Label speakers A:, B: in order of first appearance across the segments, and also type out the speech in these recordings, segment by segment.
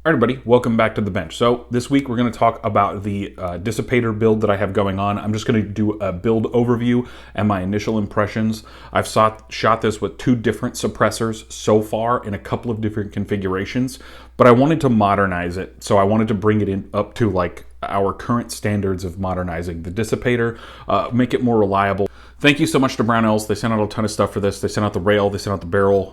A: All right, everybody, welcome back to the bench. So this week we're going to talk about the Dissipator build that I have going on. I'm just going to do a build overview and my initial impressions. I've shot this with two different suppressors so far in a couple of different configurations, but I wanted to modernize it. So I wanted to bring it up to like our current standards of modernizing the Dissipator, make it more reliable. Thank you so much to Brownells. They sent out a ton of stuff for this. They sent out the rail, they sent out the barrel,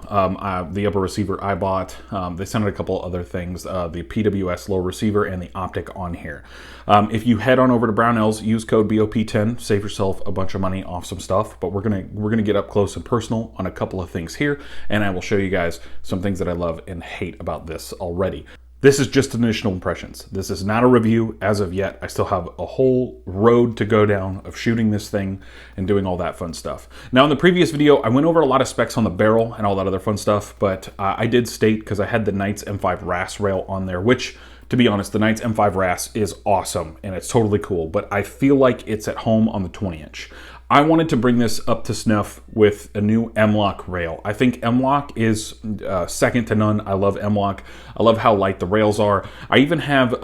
A: the upper receiver I bought. They sent out a couple other things, the PWS low receiver and the optic on here. If you head on over to Brownells, use code BOP10, save yourself a bunch of money off some stuff. But we're gonna get up close and personal on a couple of things here, and I will show you guys some things that I love and hate about this already. This is just initial impressions. This is not a review as of yet. I still have a whole road to go down of shooting this thing and doing all that fun stuff. Now, in the previous video, I went over a lot of specs on the barrel and all that other fun stuff, but I did state, because I had the Knights M5 RAS rail on there, which, to be honest, the Knights M5 RAS is awesome and it's totally cool, but I feel like it's at home on the 20-inch. I wanted to bring this up to snuff with a new M-LOK rail. I think M-LOK is second to none. I love M-LOK. I love how light the rails are. I even have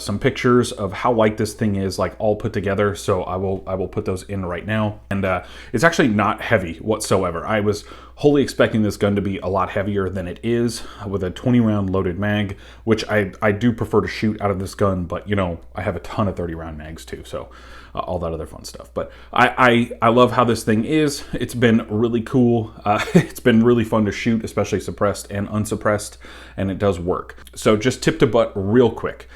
A: some pictures of how light this thing is, like all put together. So I will put those in right now. And it's actually not heavy whatsoever. I was wholly expecting this gun to be a lot heavier than it is, with a 20-round loaded mag, which I do prefer to shoot out of this gun. But you know, I have a ton of 30-round mags too. So all that other fun stuff. But I love how this thing is. It's been really cool. It's been really fun to shoot, especially suppressed and unsuppressed, and it does work. So just tip to butt real quick.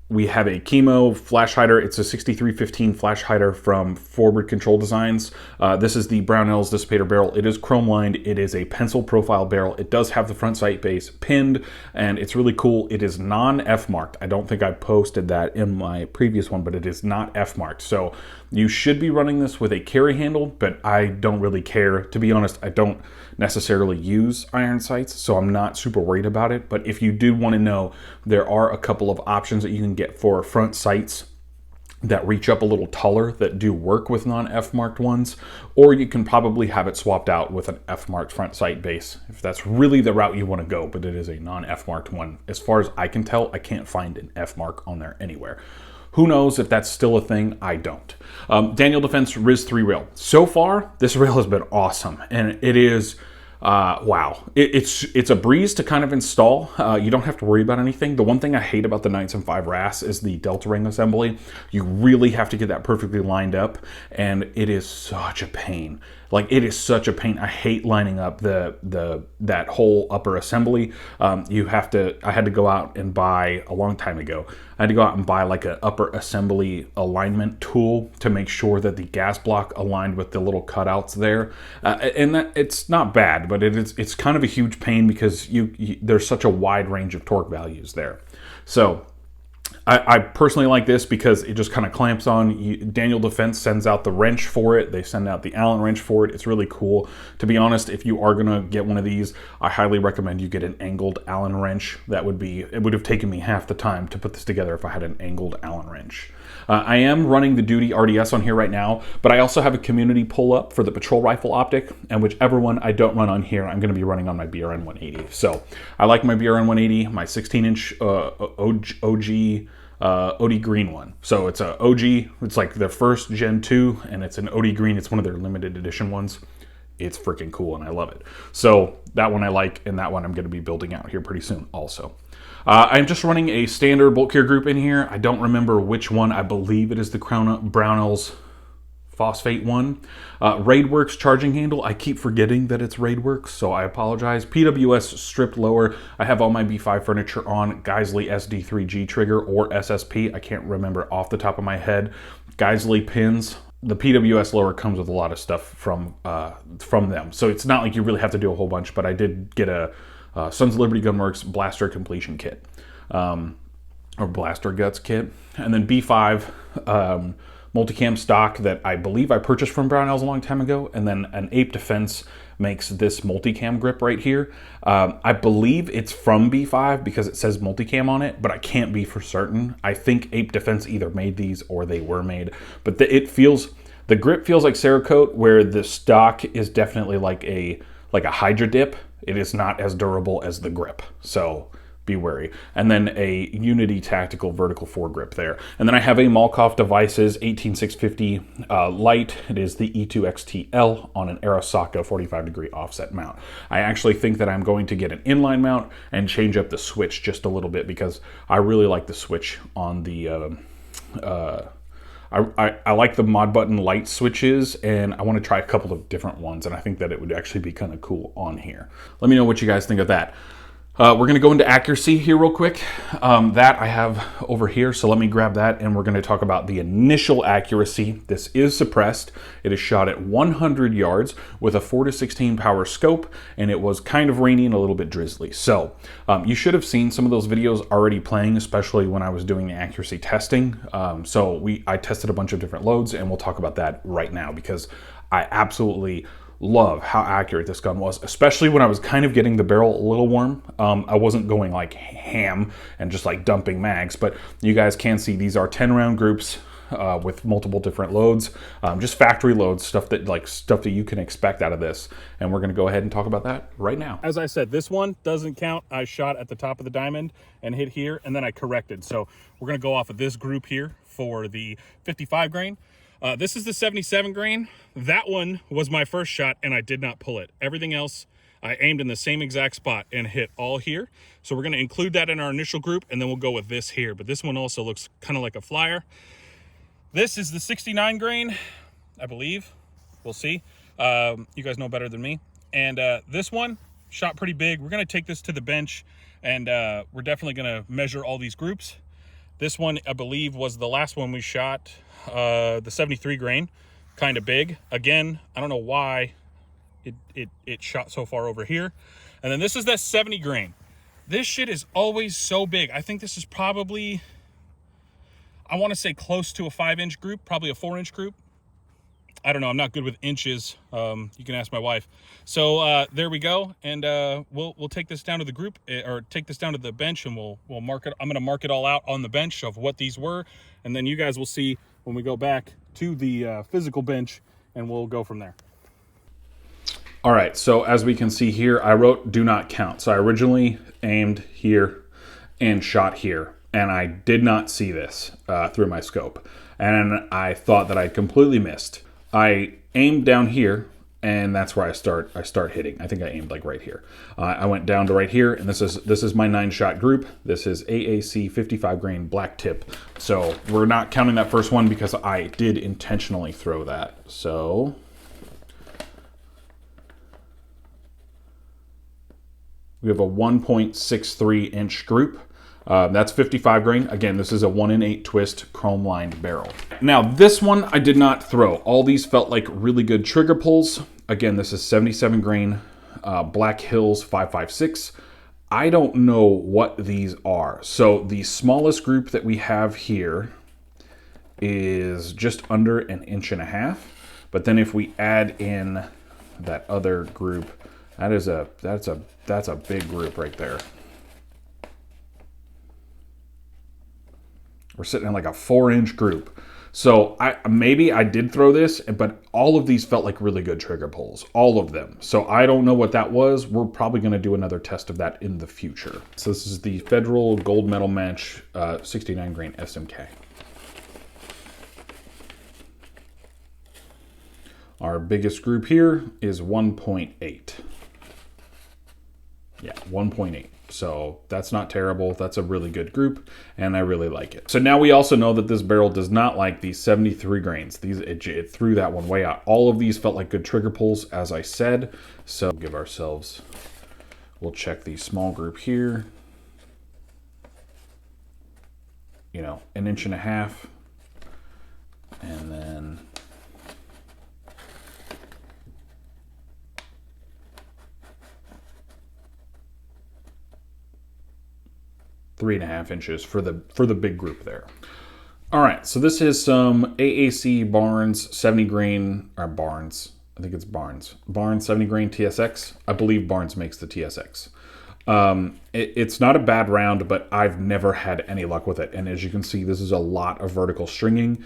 A: We have a Chemo flash hider. It's a 6315 flash hider from Forward Control Designs. This is the Brownells Dissipator barrel. It is chrome lined. It is a pencil profile barrel. It does have the front sight base pinned, and it's really cool. It is non-F marked. I don't think I posted that in my previous one, but it is not F marked. So you should be running this with a carry handle, but I don't really care. To be honest, I don't necessarily use iron sights, so I'm not super worried about it. But if you do want to know, there are a couple of options that you can get for front sights that reach up a little taller that do work with non-F marked ones, or you can probably have it swapped out with an F marked front sight base if that's really the route you want to go, but it is a non-F marked one. As far as I can tell, I can't find an F mark on there anywhere. Who knows if that's still a thing? I don't. Daniel Defense Riz 3 rail. So far, this rail has been awesome, and it is wow. It's a breeze to kind of install. You don't have to worry about anything. The one thing I hate about the Knights M5 RAS is the delta ring assembly. You really have to get that perfectly lined up, and it is such a pain. Like, it is such a pain. I hate lining up that whole upper assembly. I had to go out and buy, a long time ago, I had to go out and buy like an upper assembly alignment tool to make sure that the gas block aligned with the little cutouts there. And that, it's not bad, but it's kind of a huge pain because there's such a wide range of torque values there. So I personally like this because it just kind of clamps on. Daniel Defense sends out the wrench for it. They send out the Allen wrench for it. It's really cool. To be honest, if you are going to get one of these, I highly recommend you get an angled Allen wrench. It would have taken me half the time to put this together if I had an angled Allen wrench. I am running the Duty RDS on here right now, but I also have a community pull-up for the patrol rifle optic, and whichever one I don't run on here, I'm going to be running on my BRN 180. So I like my BRN 180, my 16-inch OG OD green one. So it's a OG, it's like their first Gen 2, and it's an OD green. It's one of their limited edition ones. It's freaking cool, and I love it. So that one I like, and that one I'm going to be building out here pretty soon also. I'm just running a standard bolt carrier group in here. I don't remember which one. I believe it is the Brownells Phosphate one. Raidworks charging handle. I keep forgetting that it's Raidworks, so I apologize. PWS stripped lower. I have all my B5 furniture on Geisley SD3G trigger or SSP. I can't remember off the top of my head. Geisley pins. The PWS lower comes with a lot of stuff from them, so it's not like you really have to do a whole bunch, but I did get a Sons of Liberty Gunworks blaster completion kit, or blaster guts kit, and then B5 multicam stock that I believe I purchased from Brownells a long time ago, and then an Ape Defense makes this multicam grip right here. I believe it's from B5 because it says multicam on it, but I can't be for certain. I think Ape Defense either made these or they were made, but the grip feels like Cerakote, where the stock is definitely like a Hydra dip. It is not as durable as the grip. So be wary. And then a Unity Tactical vertical foregrip there. And then I have a Malkoff Devices 18650 light. It is the E2XTL on an Arasaka 45-degree offset mount. I actually think that I'm going to get an inline mount and change up the switch just a little bit because I really like the switch on the I like the mod button light switches, and I want to try a couple of different ones, and I think that it would actually be kind of cool on here. Let me know what you guys think of that. We're going to go into accuracy here real quick. That I have over here, so let me grab that, and we're going to talk about the initial accuracy. This is suppressed. It is shot at 100 yards with a 4:16 power scope, and it was kind of rainy and a little bit drizzly. So you should have seen some of those videos already playing, especially when I was doing the accuracy testing. I tested a bunch of different loads, and we'll talk about that right now because I absolutely love how accurate this gun was, especially when I was kind of getting the barrel a little warm. I wasn't going like ham and just like dumping mags, but you guys can see these are 10-round groups with multiple different loads, just factory loads, stuff that you can expect out of this. And we're going to go ahead and talk about that right now. As I said, this one doesn't count. I shot at the top of the diamond and hit here, and then I corrected. So we're going to go off of this group here for the 55 grain. This is the 77 grain. That one was my first shot, and I did not pull it. Everything else, I aimed in the same exact spot and hit all here. So we're going to include that in our initial group, and then we'll go with this here. But this one also looks kind of like a flyer. This is the 69 grain, I believe. We'll see. You guys know better than me. And this one shot pretty big. We're going to take this to the bench, and we're definitely going to measure all these groups. This one, I believe, was the last one we shot, the 73 grain, kind of big. Again, I don't know why it shot so far over here. And then this is that 70 grain. This shit is always so big. I think this is probably, I want to say close to a 5-inch group, probably a 4-inch group. I don't know. I'm not good with inches. You can ask my wife. So there we go, and we'll take this down to the group, or take this down to the bench, and we'll mark it. I'm going to mark it all out on the bench of what these were, and then you guys will see when we go back to the physical bench, and we'll go from there. All right. So as we can see here, I wrote "do not count." So I originally aimed here and shot here, and I did not see this through my scope, and I thought that I completely missed. I aimed down here, and that's where I start hitting. I think I aimed like right here. I went down to right here, and this is my 9-shot group. This is AAC 55 grain black tip. So we're not counting that first one because I did intentionally throw that. So we have a 1.63 inch group. That's 55 grain. Again, this is a 1-in-8 twist chrome lined barrel. Now this one I did not throw. All these felt like really good trigger pulls. Again, this is 77 grain Black Hills 5.56. I don't know what these are. So the smallest group that we have here is just under 1.5 inches. But then if we add in that other group, that's a big group right there. We're sitting in like a 4-inch group. So maybe I did throw this, but all of these felt like really good trigger pulls. All of them. So I don't know what that was. We're probably going to do another test of that in the future. So this is the Federal Gold Medal Match 69 grain SMK. Our biggest group here is 1.8. Yeah, 1.8. So that's not terrible. That's a really good group, and I really like it. So now we also know that this barrel does not like these 73 grains. It threw that one way out. All of these felt like good trigger pulls, as I said. So give ourselves, we'll check the small group here. You know, 1.5 inches, and then three and a half inches for the big group there. All right, so this is some AAC Barnes 70 grain, or Barnes, I think it's Barnes 70 grain TSX. I believe Barnes makes the TSX. It's not a bad round, but I've never had any luck with it. And as you can see, this is a lot of vertical stringing.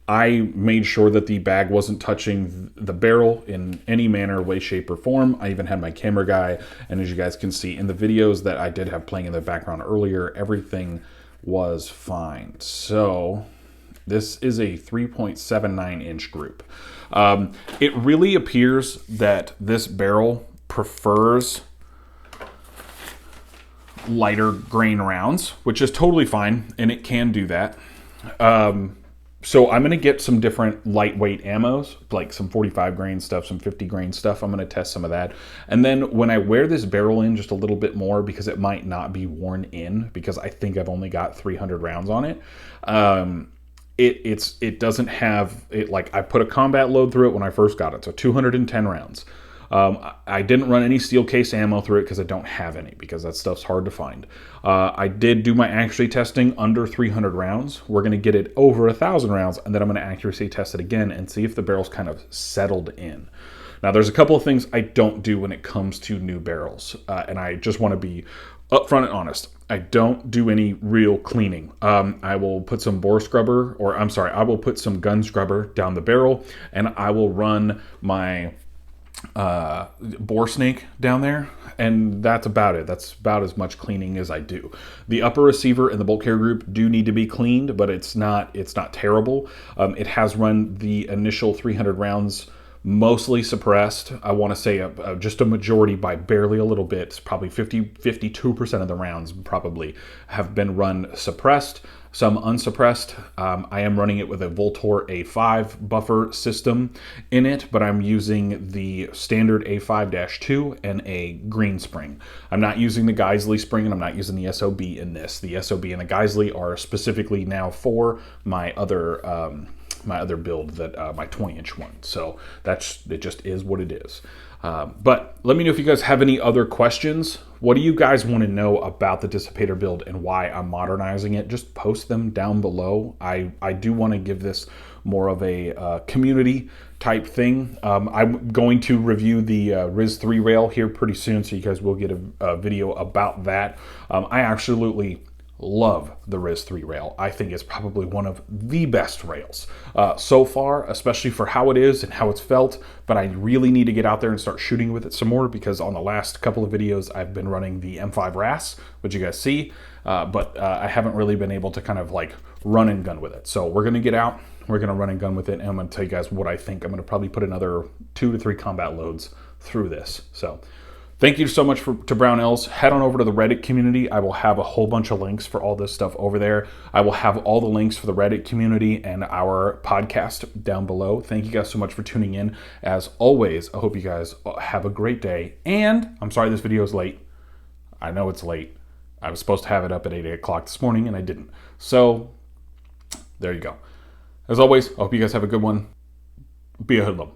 A: I made sure that the bag wasn't touching the barrel in any manner, way, shape, or form. I even had my camera guy, and as you guys can see in the videos that I did have playing in the background earlier, everything was fine. So this is a 3.79 inch group. It really appears that this barrel prefers lighter grain rounds, which is totally fine, and it can do that. So I'm going to get some different lightweight ammos, like some 45 grain stuff, some 50 grain stuff. I'm going to test some of that. And then when I wear this barrel in just a little bit more, because it might not be worn in, because I think I've only got 300 rounds on it, it doesn't have it. Like, I put a combat load through it when I first got it, so 210 rounds. I didn't run any steel case ammo through it because I don't have any, because that stuff's hard to find. I did do my accuracy testing under 300 rounds. We're going to get it over 1,000 rounds, and then I'm going to accuracy test it again and see if the barrel's kind of settled in. Now, there's a couple of things I don't do when it comes to new barrels, and I just want to be upfront and honest. I don't do any real cleaning. I will put some I will put some gun scrubber down the barrel, and I will run my bore snake down there, and that's about it. That's about as much cleaning as I do. The upper receiver and the bolt carrier group do need to be cleaned, but it's not terrible. It has run the initial 300 rounds mostly suppressed. I want to say just a majority by barely a little bit. It's probably 52% of the rounds probably have been run suppressed, some unsuppressed. I am running it with a Voltor A5 buffer system in it, but I'm using the standard A5-2 and a green spring. I'm not using the Geisley spring, and I'm not using the SOB in this. The SOB and the Geisley are specifically now for my other build, that my 20-inch one. So it just is what it is. But let me know if you guys have any other questions. What do you guys want to know about the Dissipator build and why I'm modernizing it? Just post them down below. I do want to give this more of a community type thing. I'm going to review the RIS 3 rail here pretty soon, so you guys will get a video about that. I absolutely love the RIS 3 rail. I think it's probably one of the best rails so far, especially for how it is and how it's felt. But I really need to get out there and start shooting with it some more, because on the last couple of videos I've been running the M5 RAS, which you guys see, but I haven't really been able to kind of like run and gun with it. So we're going to get out, we're going to run and gun with it, and I'm going to tell you guys what I think. I'm going to probably put another 2 to 3 combat loads through this. So thank you so much to Brownells. Head on over to the Reddit community. I will have a whole bunch of links for all this stuff over there. I will have all the links for the Reddit community and our podcast down below. Thank you guys so much for tuning in. As always, I hope you guys have a great day. And I'm sorry this video is late. I know it's late. I was supposed to have it up at 8 o'clock this morning, and I didn't. So there you go. As always, I hope you guys have a good one. Be a hoodlum.